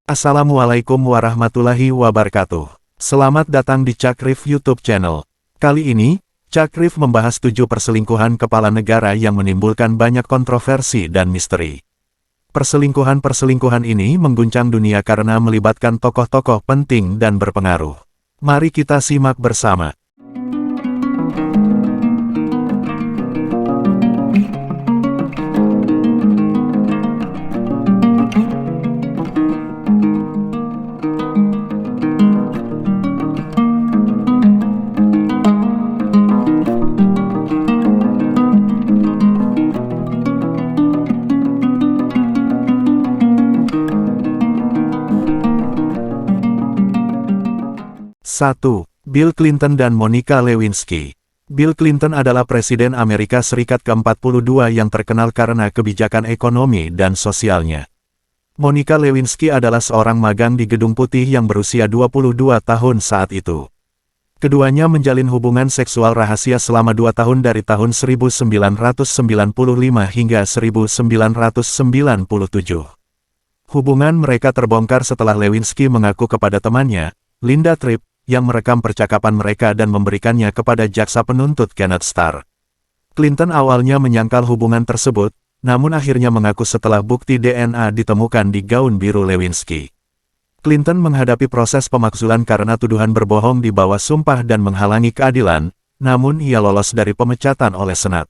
Assalamualaikum warahmatullahi wabarakatuh. Selamat datang di Cakrif YouTube channel. Kali ini, Cakrif membahas 7 perselingkuhan kepala negara yang menimbulkan banyak kontroversi dan misteri. Perselingkuhan-perselingkuhan ini mengguncang dunia karena melibatkan tokoh-tokoh penting dan berpengaruh. Mari kita simak bersama. Satu, Bill Clinton dan Monica Lewinsky. Bill Clinton adalah Presiden Amerika Serikat ke-42 yang terkenal karena kebijakan ekonomi dan sosialnya. Monica Lewinsky adalah seorang magang di Gedung Putih yang berusia 22 tahun saat itu. Keduanya menjalin hubungan seksual rahasia selama 2 tahun dari tahun 1995 hingga 1997. Hubungan mereka terbongkar setelah Lewinsky mengaku kepada temannya, Linda Tripp, yang merekam percakapan mereka dan memberikannya kepada jaksa penuntut Kenneth Starr. Clinton awalnya menyangkal hubungan tersebut, namun akhirnya mengaku setelah bukti DNA ditemukan di gaun biru Lewinsky. Clinton menghadapi proses pemakzulan karena tuduhan berbohong di bawah sumpah dan menghalangi keadilan, namun ia lolos dari pemecatan oleh Senat.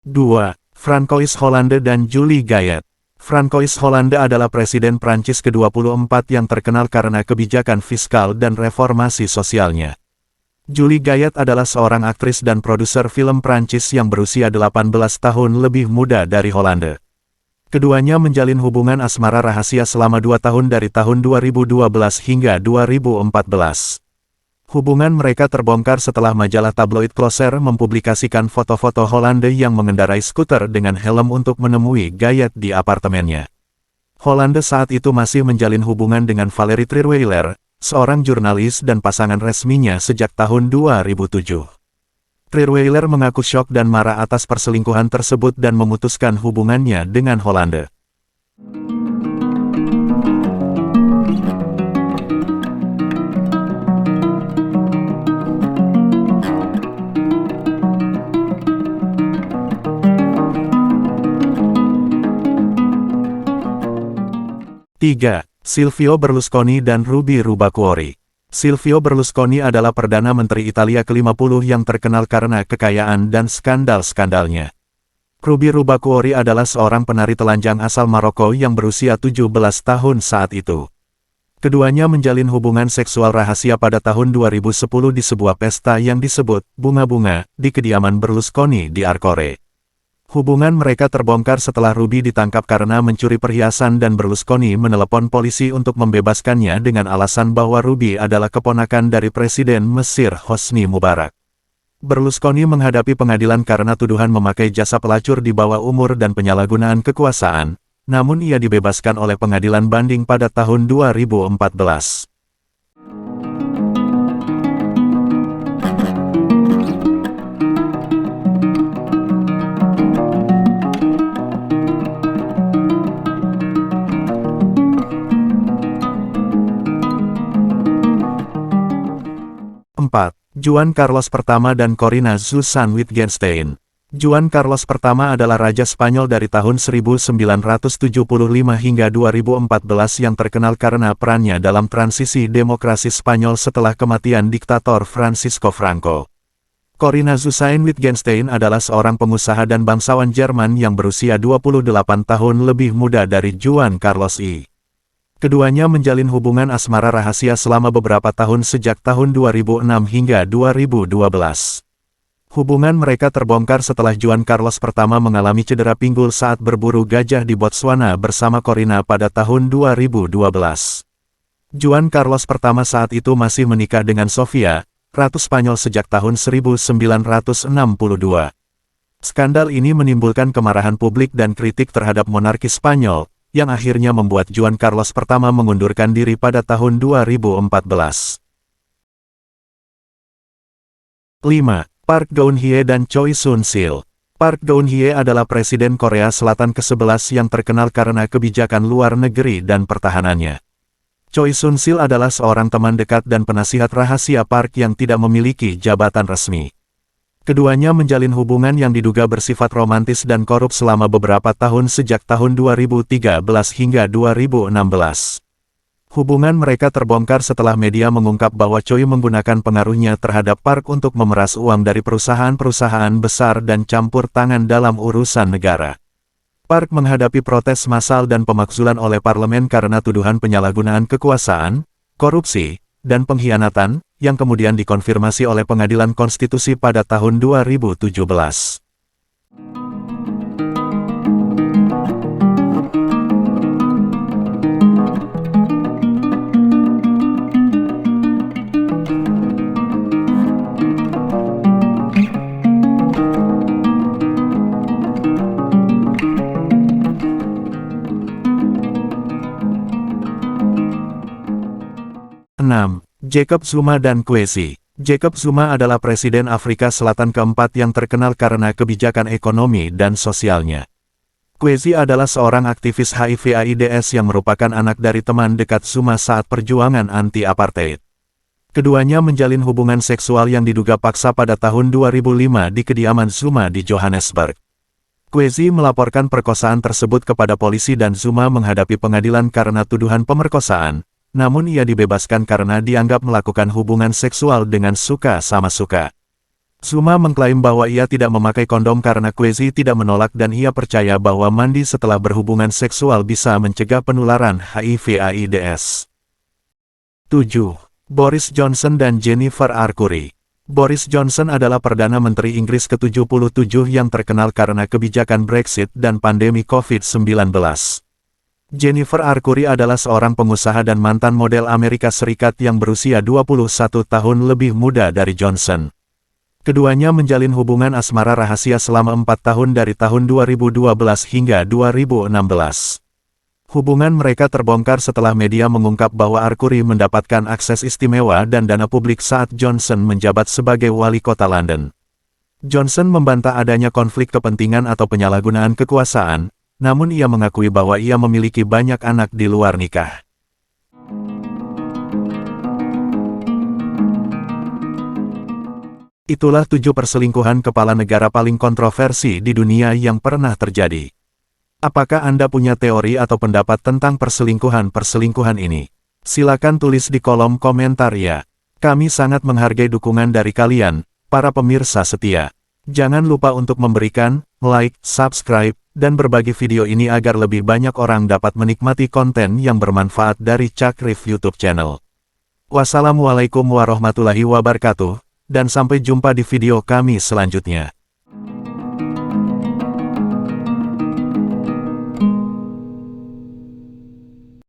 2. Francois Hollande dan Julie Gayet. Francois Hollande adalah Presiden Prancis ke-24 yang terkenal karena kebijakan fiskal dan reformasi sosialnya. Julie Gayet adalah seorang aktris dan produser film Prancis yang berusia 18 tahun lebih muda dari Hollande. Keduanya menjalin hubungan asmara rahasia selama 2 tahun dari tahun 2012 hingga 2014. Hubungan mereka terbongkar setelah majalah tabloid Closer mempublikasikan foto-foto Hollande yang mengendarai skuter dengan helm untuk menemui Gayet di apartemennya. Hollande saat itu masih menjalin hubungan dengan Valérie Trierweiler, seorang jurnalis dan pasangan resminya sejak tahun 2007. Trierweiler mengaku syok dan marah atas perselingkuhan tersebut dan memutuskan hubungannya dengan Hollande. 3. Silvio Berlusconi dan Ruby Rubacuori. Silvio Berlusconi adalah Perdana Menteri Italia ke-50 yang terkenal karena kekayaan dan skandal-skandalnya. Ruby Rubacuori adalah seorang penari telanjang asal Maroko yang berusia 17 tahun saat itu. Keduanya menjalin hubungan seksual rahasia pada tahun 2010 di sebuah pesta yang disebut Bunga-Bunga di kediaman Berlusconi di Arcore. Hubungan mereka terbongkar setelah Ruby ditangkap karena mencuri perhiasan dan Berlusconi menelepon polisi untuk membebaskannya dengan alasan bahwa Ruby adalah keponakan dari Presiden Mesir Hosni Mubarak. Berlusconi menghadapi pengadilan karena tuduhan memakai jasa pelacur di bawah umur dan penyalahgunaan kekuasaan, namun ia dibebaskan oleh pengadilan banding pada tahun 2014. 4. Juan Carlos Pertama dan Corina Susan Wittgenstein. Juan Carlos Pertama adalah Raja Spanyol dari tahun 1975 hingga 2014 yang terkenal karena perannya dalam transisi demokrasi Spanyol setelah kematian diktator Francisco Franco. Corina Susan Wittgenstein adalah seorang pengusaha dan bangsawan Jerman yang berusia 28 tahun lebih muda dari Juan Carlos I. Keduanya menjalin hubungan asmara rahasia selama beberapa tahun sejak tahun 2006 hingga 2012. Hubungan mereka terbongkar setelah Juan Carlos Pertama mengalami cedera pinggul saat berburu gajah di Botswana bersama Corina pada tahun 2012. Juan Carlos Pertama saat itu masih menikah dengan Sofia, Ratu Spanyol sejak tahun 1962. Skandal ini menimbulkan kemarahan publik dan kritik terhadap monarki Spanyol, yang akhirnya membuat Juan Carlos Pertama mengundurkan diri pada tahun 2014. 5. Park Geun-hye dan Choi Soon-sil. Park Geun-hye adalah Presiden Korea Selatan ke-11 yang terkenal karena kebijakan luar negeri dan pertahanannya. Choi Sun-sil adalah seorang teman dekat dan penasihat rahasia Park yang tidak memiliki jabatan resmi. Keduanya menjalin hubungan yang diduga bersifat romantis dan korup selama beberapa tahun sejak tahun 2013 hingga 2016. Hubungan mereka terbongkar setelah media mengungkap bahwa Choi menggunakan pengaruhnya terhadap Park untuk memeras uang dari perusahaan-perusahaan besar dan campur tangan dalam urusan negara. Park menghadapi protes massal dan pemakzulan oleh parlemen karena tuduhan penyalahgunaan kekuasaan, korupsi, dan pengkhianatan, yang kemudian dikonfirmasi oleh Pengadilan Konstitusi pada tahun 2017. 6. Jacob Zuma dan Kwesi. Jacob Zuma adalah Presiden Afrika Selatan keempat yang terkenal karena kebijakan ekonomi dan sosialnya. Kwesi adalah seorang aktivis HIV/AIDS yang merupakan anak dari teman dekat Zuma saat perjuangan anti-apartheid. Keduanya menjalin hubungan seksual yang diduga paksa pada tahun 2005 di kediaman Zuma di Johannesburg. Kwesi melaporkan perkosaan tersebut kepada polisi dan Zuma menghadapi pengadilan karena tuduhan pemerkosaan. Namun ia dibebaskan karena dianggap melakukan hubungan seksual dengan suka sama suka. Zuma mengklaim bahwa ia tidak memakai kondom karena Kwesi tidak menolak dan ia percaya bahwa mandi setelah berhubungan seksual bisa mencegah penularan HIV/AIDS. 7. Boris Johnson dan Jennifer Arcuri. Boris Johnson adalah Perdana Menteri Inggris ke-77 yang terkenal karena kebijakan Brexit dan pandemi COVID-19. Jennifer Arcuri adalah seorang pengusaha dan mantan model Amerika Serikat yang berusia 21 tahun lebih muda dari Johnson. Keduanya menjalin hubungan asmara rahasia selama 4 tahun dari tahun 2012 hingga 2016. Hubungan mereka terbongkar setelah media mengungkap bahwa Arcuri mendapatkan akses istimewa dan dana publik saat Johnson menjabat sebagai wali kota London. Johnson membantah adanya konflik kepentingan atau penyalahgunaan kekuasaan, namun ia mengakui bahwa ia memiliki banyak anak di luar nikah. Itulah 7 perselingkuhan kepala negara paling kontroversi di dunia yang pernah terjadi. Apakah Anda punya teori atau pendapat tentang perselingkuhan ini? Silakan tulis di kolom komentar ya. Kami sangat menghargai dukungan dari kalian, para pemirsa setia. Jangan lupa untuk memberikan like, subscribe, dan berbagi video ini agar lebih banyak orang dapat menikmati konten yang bermanfaat dari Cakrif YouTube channel. Wassalamualaikum warahmatullahi wabarakatuh, dan sampai jumpa di video kami selanjutnya.